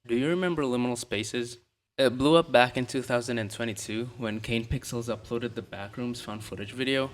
Do you remember liminal spaces? It blew up back in 2022 when Kane Pixels uploaded the Backrooms found footage video.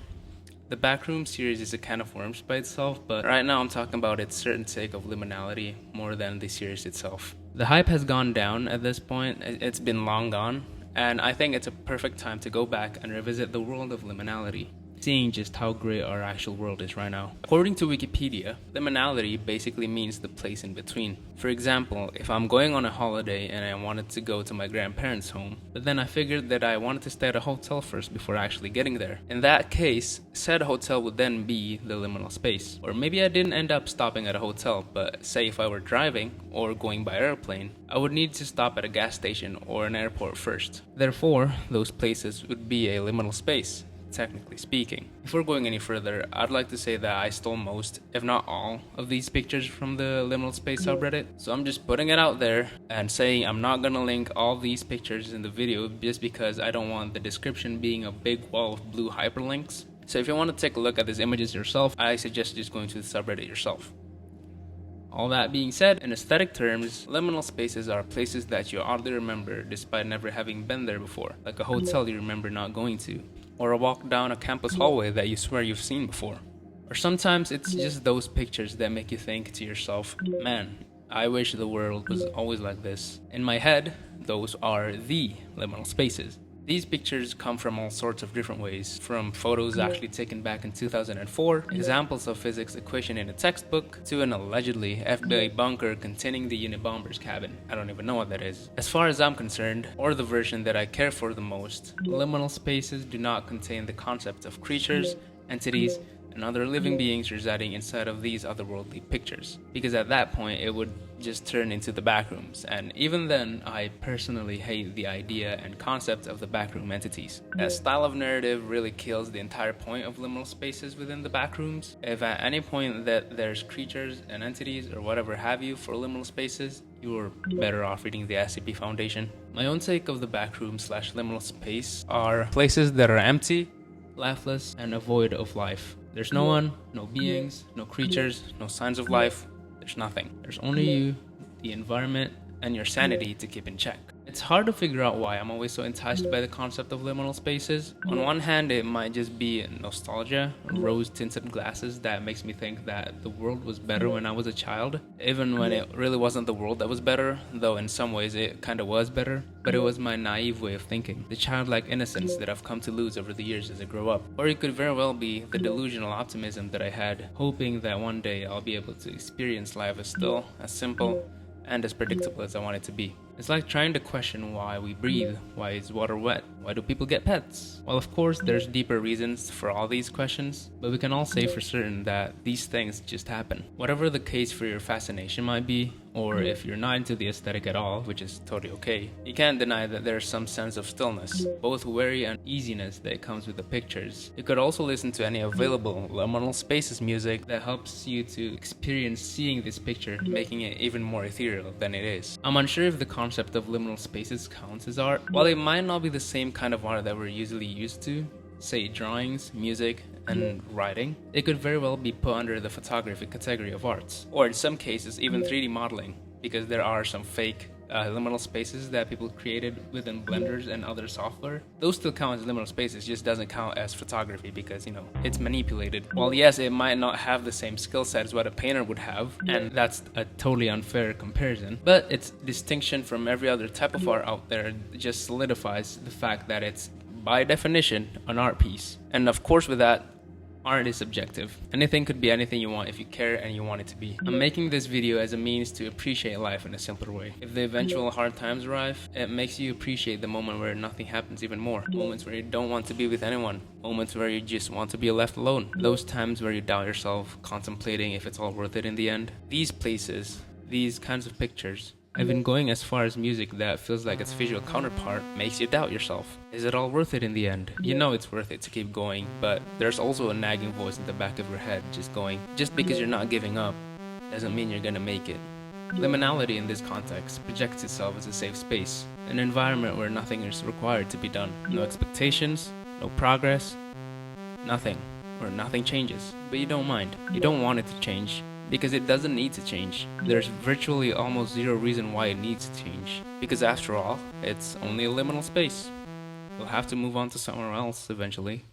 The Backrooms series is a can of worms by itself, but right now I'm talking about its certain take of liminality more than the series itself. The hype has gone down at this point, it's been long gone, and I think it's a perfect time to go back and revisit the world of liminality, seeing just how great our actual world is right now. According to Wikipedia, liminality basically means the place in between. For example, if I'm going on a holiday and I wanted to go to my grandparents' home, but then I figured that I wanted to stay at a hotel first before actually getting there. In that case, said hotel would then be the liminal space. Or maybe I didn't end up stopping at a hotel, but say if I were driving or going by airplane, I would need to stop at a gas station or an airport first. Therefore, those places would be a liminal space, technically speaking. Before going any further, I'd like to say that I stole most, if not all, of these pictures from the liminal space subreddit. So I'm just putting it out there and saying I'm not gonna link all these pictures in the video just because I don't want the description being a big wall of blue hyperlinks. So if you want to take a look at these images yourself, I suggest just going to the subreddit yourself. All that being said, in aesthetic terms, liminal spaces are places that you oddly remember despite never having been there before, like a hotel you remember not going to, or a walk down a campus hallway that you swear you've seen before. Or sometimes it's just those pictures that make you think to yourself, man, I wish the world was always like this. In my head, those are the liminal spaces. These pictures come from all sorts of different ways, from photos actually taken back in 2004, examples of physics equation in a textbook, to an allegedly FBI bunker containing the Unabomber's cabin. I don't even know what that is. As far as I'm concerned, or the version that I care for the most, liminal spaces do not contain the concept of creatures, entities, and other living beings residing inside of these otherworldly pictures, because at that point it would just turn into the backrooms, and even then I personally hate the idea and concept of the backroom entities. That style of narrative really kills the entire point of liminal spaces within the backrooms. If at any point that there's creatures and entities or whatever have you for liminal spaces, you're better off reading the SCP Foundation. My own take of the backroom slash liminal space are places that are empty, lifeless, and void of life. There's no one, no beings, no creatures, no signs of life. There's nothing. There's only you, the environment, and your sanity to keep in check. It's hard to figure out why I'm always so enticed by the concept of liminal spaces. On one hand, it might just be nostalgia, rose-tinted glasses that makes me think that the world was better when I was a child, even when it really wasn't the world that was better, though in some ways it kinda was better, but it was my naive way of thinking, the childlike innocence that I've come to lose over the years as I grow up. Or it could very well be the delusional optimism that I had, hoping that one day I'll be able to experience life as still, as simple, and as predictable as I want it to be. It's like trying to question why we breathe, why is water wet, why do people get pets? Well, of course, there's deeper reasons for all these questions, but we can all say for certain that these things just happen. Whatever the case for your fascination might be, or if you're not into the aesthetic at all, which is totally okay, you can't deny that there's some sense of stillness, both worry and easiness that comes with the pictures. You could also listen to any available liminal spaces music that helps you to experience seeing this picture, making it even more ethereal than it is. I'm unsure if the concept of liminal spaces counts as art. While it might not be the same kind of art that we're usually used to, say drawings, music, and writing, it could very well be put under the photography category of arts, or in some cases even 3D modeling, because there are some fake liminal spaces that people created within blenders and other software. Those still count as liminal spaces, just doesn't count as photography because, it's manipulated. While yes, it might not have the same skill set as what a painter would have, and that's a totally unfair comparison, but its distinction from every other type of art out there just solidifies the fact that it's, by definition, an art piece. And of course with that, art is subjective. Anything could be anything you want if you care and you want it to be. I'm making this video as a means to appreciate life in a simpler way. If the eventual hard times arrive, it makes you appreciate the moment where nothing happens even more. Moments where you don't want to be with anyone. Moments where you just want to be left alone. Those times where you doubt yourself, contemplating if it's all worth it in the end. These places, these kinds of pictures, even going as far as music that feels like its visual counterpart makes you doubt yourself. Is it all worth it in the end? You know it's worth it to keep going, but there's also a nagging voice in the back of your head just going, just because you're not giving up doesn't mean you're gonna make it. Liminality in this context projects itself as a safe space, an environment where nothing is required to be done. No expectations, no progress, nothing, or nothing changes, but you don't mind. You don't want it to change. because it doesn't need to change. There's virtually almost zero reason why it needs to change, because after all, it's only a liminal space. You'll have to move on to somewhere else eventually.